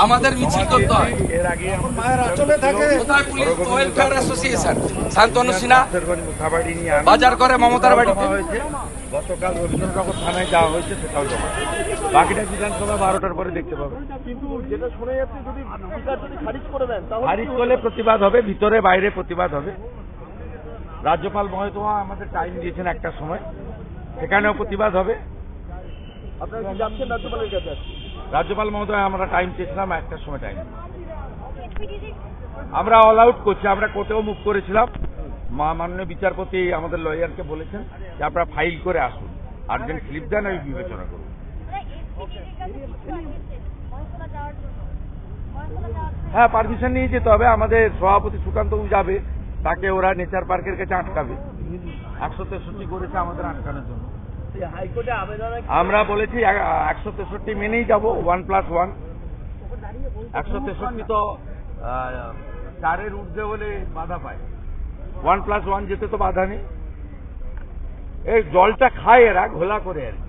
আমাদের মিছিল করতে হয়। এর আগে চলে থাকে কোথায় police welfare association Santanu Sinha মুখাবাড়ি নিয়ে বাজার করে মমতার বাড়িতে হয়েছে। গতকাল রবীন্দ্রনগর থানায় যাওয়া হয়েছে, সেটাও জমা। বাকিটা বিধানসভা 12টার পরে দেখতে পাবে। কিন্তু যেটা শোনা যাচ্ছে, যদি স্পিকার যদি খারিজ করে দেন তাহলে খারিজ করলে প্রতিবাদ হবে, ভিতরে বাইরে প্রতিবাদ হবে। রাজ্যপাল মহোদয় আমাদের টাইম দিয়েছেন একটা সময়, সেখানেও প্রতিবাদ হবে। আপনারা কি যাচ্ছেন রাজ্যপালের কাছে? রাজ্যপাল মহোদয় আমরা টাইম চেয়েছিলাম, একটার সময় টাইম। আমরা অল আউট করছি, আমরা কোর্টেও মুভ করেছিলাম। মাননীয় বিচারপতি আমাদের লয়ারকে বলেছেন যে আপনারা ফাইল করে আসুন, আর্জেন্ট স্লিপ দেন, আমি বিবেচনা করব। হ্যাঁ, পারমিশন নিয়ে যেতে হবে। আমাদের সভাপতি সুকান্ত যাবে, তাকে ওরা নেচার পার্কের কাছে আটকাবে। 163 করেছে আমাদের আটকানোর জন্য। হাইকোর্টে আবেদন আমরা বলেছি 163 মেনেই যাব, 1+1। 163 তো 4-এর ঊর্ধ্বে হলে বাধা পায়, 1+1 যেতে তো বাধা নেই। এই জলটা খায় এরা ঘোলা করে আর কি।